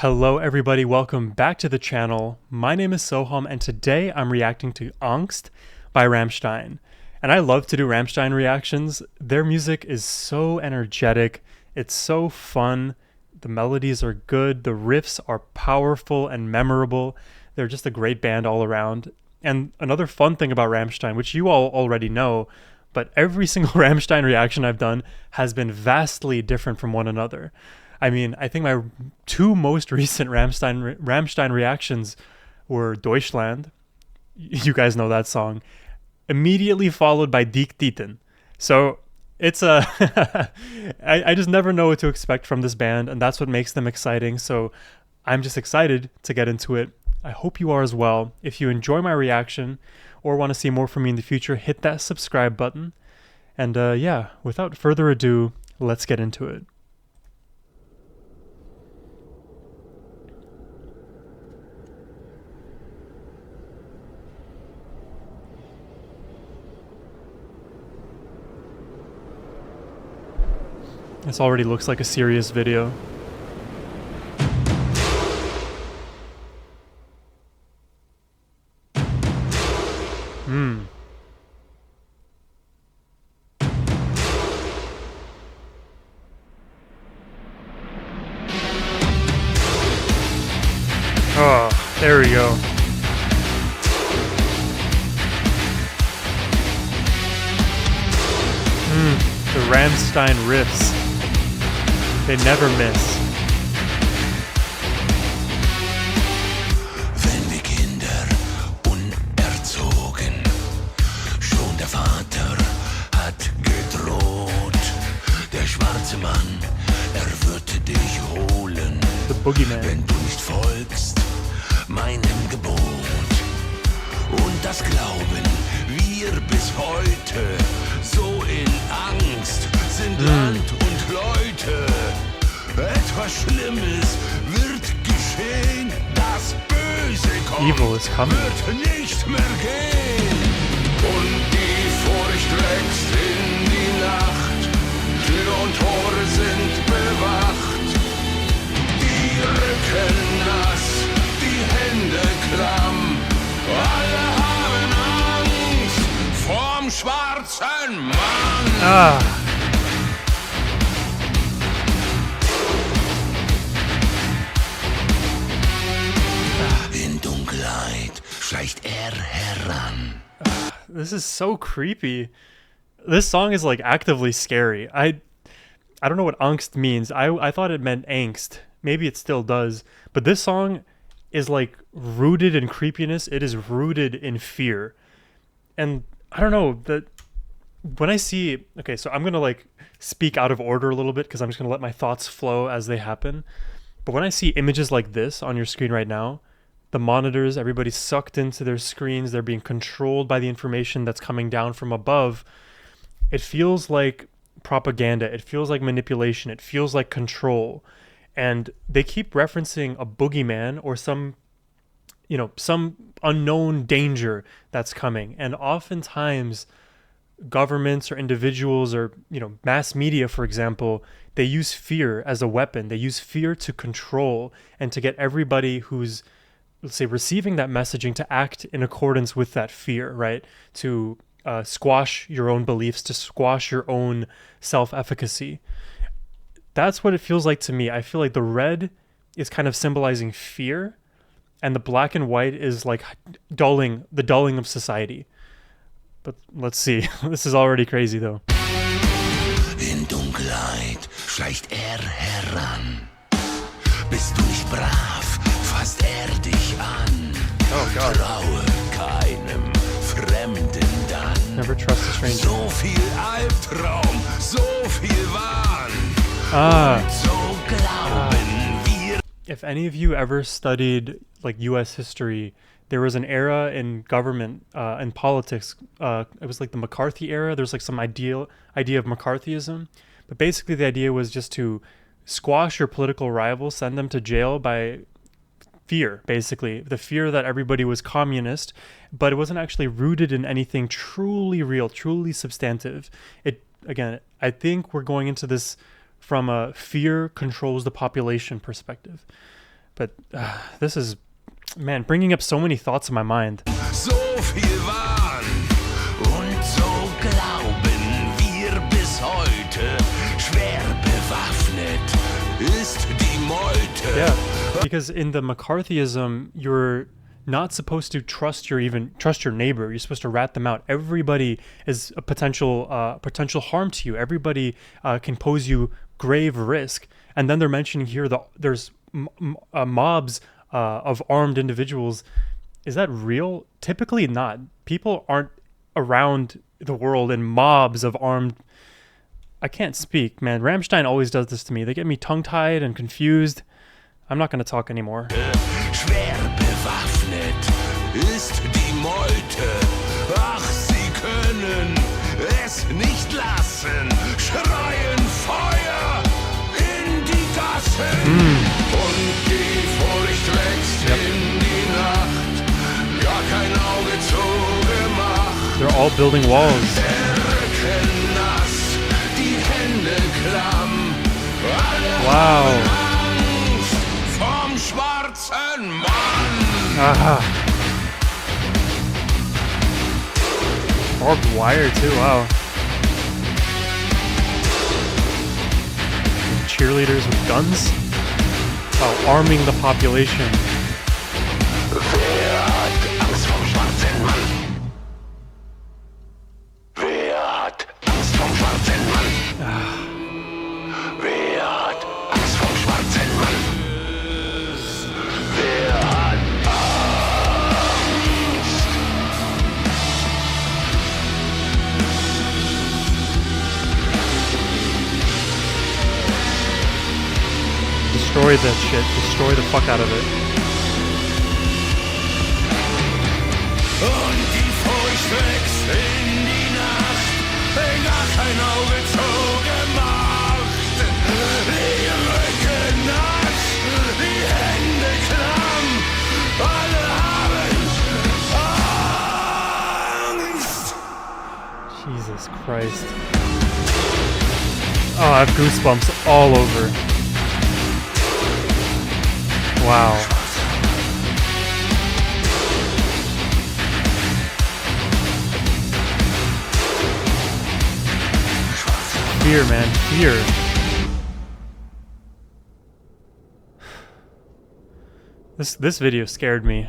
Hello everybody, welcome back to the channel. My name is Sohum and today I'm reacting to Angst by Rammstein. And I love to do Rammstein reactions. Their music is so energetic, it's so fun, the melodies are good, the riffs are powerful and memorable. They're just a great band all around. And another fun thing about Rammstein, which you all already know, but every single Rammstein reaction I've done has been vastly different from one another. I mean, I think my two most recent Rammstein reactions were Deutschland. You guys know that song. Immediately followed by Dick Titen. So it's a I just never know what to expect from this band, and that's what makes them exciting. So I'm just excited to get into it. I hope you are as well. If you enjoy my reaction or want to see more from me in the future, hit that subscribe button. And yeah, without further ado, let's get into it. This already looks like a serious video. Oh, there we go. The Rammstein riffs. They never miss. Wenn die Kinder unerzogen, schon der Vater hat gedroht. Der schwarze Mann, wird dich holen, The Boogeyman. wenn du nicht folgst meinem Gebot. Und das glauben wir bis heute, so in Angst sind Land und Leute. Etwas Schlimmes wird geschehen, das Böse kommt, Evil is coming. wird nicht mehr gehen. Und die Furcht wächst in die Nacht, Tür und Tore sind bewacht. Die Rücken nass, die Hände klamm, alle haben Angst vorm schwarzen Mann. In Dunkelheit schleicht heran. This is so creepy. This song is like actively scary. I don't know what angst means. I thought it meant angst. Maybe it still does. But this song is like rooted in creepiness. It is rooted in fear. And I don't know that when I see, okay, so I'm going to like speak out of order a little bit because I'm just going to let my thoughts flow as they happen. But when I see images like this on your screen right now, the monitors, everybody's sucked into their screens, they're being controlled by the information that's coming down from above. It feels like propaganda, it feels like manipulation, it feels like control. And they keep referencing a boogeyman or some unknown danger that's coming. And oftentimes governments or individuals or mass media, for example, they use fear as a weapon. They use fear to control and to get everybody who's, let's say, receiving that messaging to act in accordance with that fear, right? To squash your own beliefs, to squash your own self-efficacy. That's what it feels like to me. I feel like the red is kind of symbolizing fear, and the black and white is like the dulling of society. But let's see. This is already crazy though. In Dunkelheit schleicht heran. Bist du nicht brav, fasst dich an. Oh God. Traue keinem Fremden dann. Never trust a stranger. So viel Albtraum, so viel Wahn. So glauben wir. If any of you ever studied like US history, there was an era in government and politics. It was like the McCarthy era. There's like some idea of McCarthyism, but basically the idea was just to squash your political rivals, send them to jail by fear, basically the fear that everybody was communist, but it wasn't actually rooted in anything truly real, truly substantive. Again, I think we're going into this from a fear controls the population perspective. But this is, man, bringing up so many thoughts in my mind. So viel Wahn und so glauben wir bis heute. Schwer bewaffnet ist die Meute. Yeah, because in the McCarthyism, you're not supposed to trust your neighbor. You're supposed to rat them out. Everybody is a potential harm to you. Everybody can pose you grave risk. And then they're mentioning here that there's mobs of armed individuals. Is that real? Typically not. People aren't around the world in mobs of armed. I can't speak, man. Rammstein always does this to me. They get me tongue-tied and confused. I'm not going to talk anymore. Schwer bewaffnet ist die Meute. Ach, sie können es nicht lassen. Schreien Feuer in die Gassen. Und die Furcht wächst in die Nacht. Gar kein Auge zugemacht. They're all building walls. Der Rücken nass, die Hände klamm. Alle Wow. Angst vom schwarzen Mann. Aha. Barbed wire too, wow. And cheerleaders with guns? Wow, arming the population. Wer hat Angst vom schwarzen Mann? Wer hat Angst vom schwarzen Mann? Wer hat Angst vom schwarzen Mann? Wer hat Angst? Destroy that shit. Destroy the fuck out of it. Und die Furcht wächst in die Nacht, gar kein Auge zugemacht. Die Rücken nass, die Hände klamm, alle haben Angst. Jesus Christ. Oh, I have goosebumps all over. Wow. Fear, man, fear. This video scared me.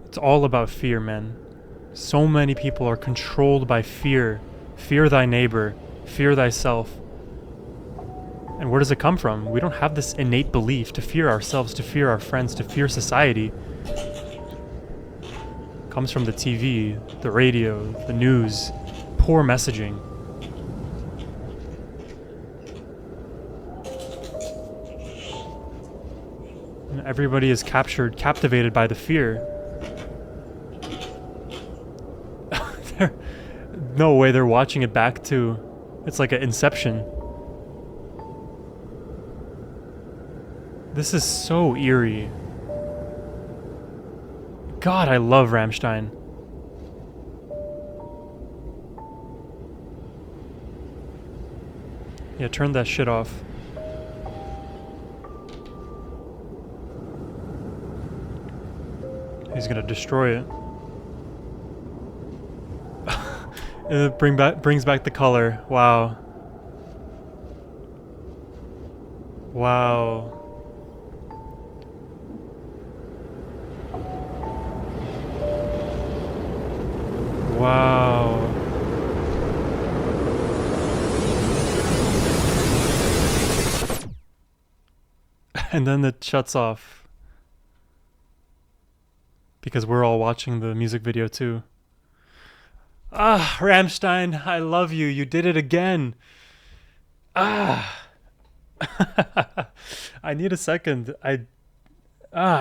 It's all about fear, man. So many people are controlled by fear. Fear thy neighbor. Fear thyself. And where does it come from? We don't have this innate belief to fear ourselves, to fear our friends, to fear society. It comes from the TV, the radio, the news, poor messaging. And everybody is captivated by the fear. No way they're watching it back too. It's like an Inception. This is so eerie. God, I love Rammstein. Yeah, turn that shit off. He's gonna destroy it. It brings back the color. Wow. Wow. Wow. And then it shuts off. Because we're all watching the music video too. Ah, Rammstein, I love you. You did it again. Ah. I need a second. I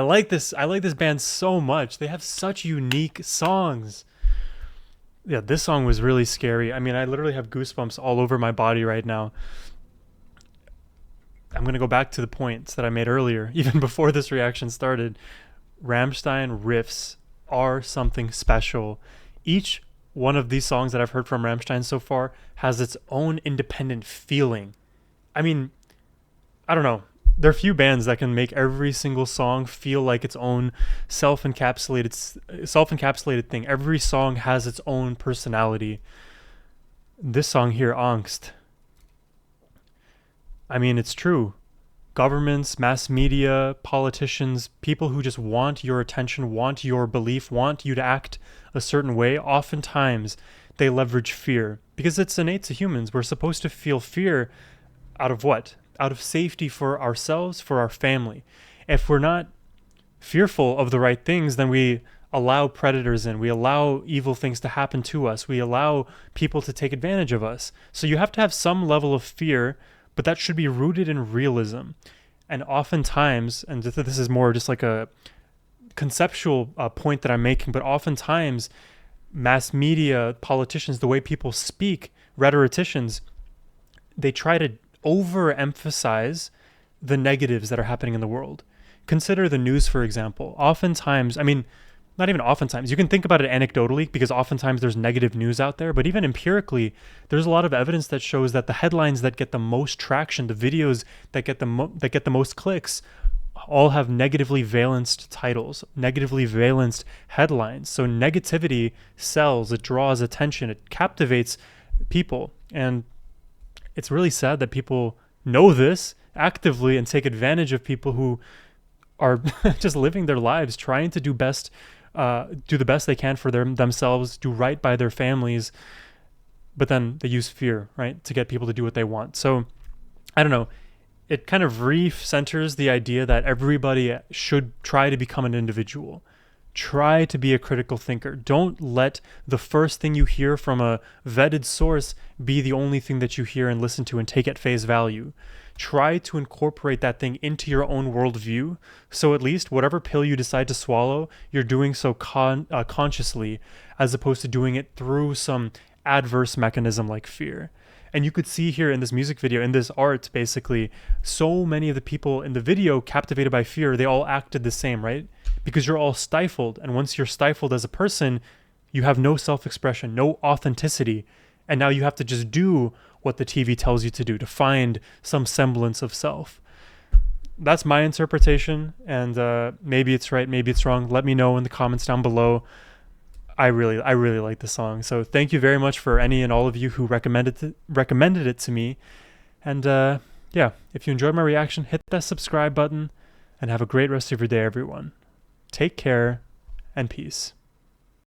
like this. I like this band so much. They have such unique songs. Yeah, this song was really scary. I mean, I literally have goosebumps all over my body right now. I'm going to go back to the points that I made earlier, even before this reaction started. Rammstein riffs are something special. Each one of these songs that I've heard from Rammstein so far has its own independent feeling. I mean, I don't know. there are few bands that can make every single song feel like its own self-encapsulated thing. Every song has its own personality. This song here, Angst, I mean, it's true. Governments, mass media, politicians, people who just want your attention, want your belief, want you to act a certain way, oftentimes they leverage fear because it's innate to humans. We're supposed to feel fear out of what? Out of safety for ourselves, for our family. If we're not fearful of the right things, then we allow predators in, we allow evil things to happen to us, we allow people to take advantage of us. So you have to have some level of fear, but that should be rooted in realism. And oftentimes, and this is more just like a conceptual point that I'm making, but oftentimes mass media, politicians, the way people speak, rhetoricians, they try to overemphasize the negatives that are happening in the world. Consider the news, for example. Oftentimes, I mean, not even oftentimes, you can think about it anecdotally because oftentimes there's negative news out there, but even empirically, there's a lot of evidence that shows that the headlines that get the most traction, the videos that get the most clicks, all have negatively valenced titles, negatively valenced headlines. So negativity sells, it draws attention, it captivates people. And it's really sad that people know this actively and take advantage of people who are just living their lives, trying to do the best they can for themselves, do right by their families, but then they use fear, right, to get people to do what they want. So I don't know. It kind of re-centers the idea that everybody should try to become an individual. Try to be a critical thinker. Don't let the first thing you hear from a vetted source be the only thing that you hear and listen to and take at face value. Try to incorporate that thing into your own worldview, so at least whatever pill you decide to swallow, you're doing so consciously, as opposed to doing it through some adverse mechanism like fear. And you could see here in this music video, in this art, basically, so many of the people in the video captivated by fear, they all acted the same, right? Because you're all stifled. And once you're stifled as a person, you have no self-expression, no authenticity. And now you have to just do what the TV tells you to do to find some semblance of self. That's my interpretation. And maybe it's right, maybe it's wrong. Let me know in the comments down below. I really like the song. So thank you very much for any and all of you who recommended it to me. And yeah, if you enjoyed my reaction, hit that subscribe button and have a great rest of your day, everyone. Take care and peace.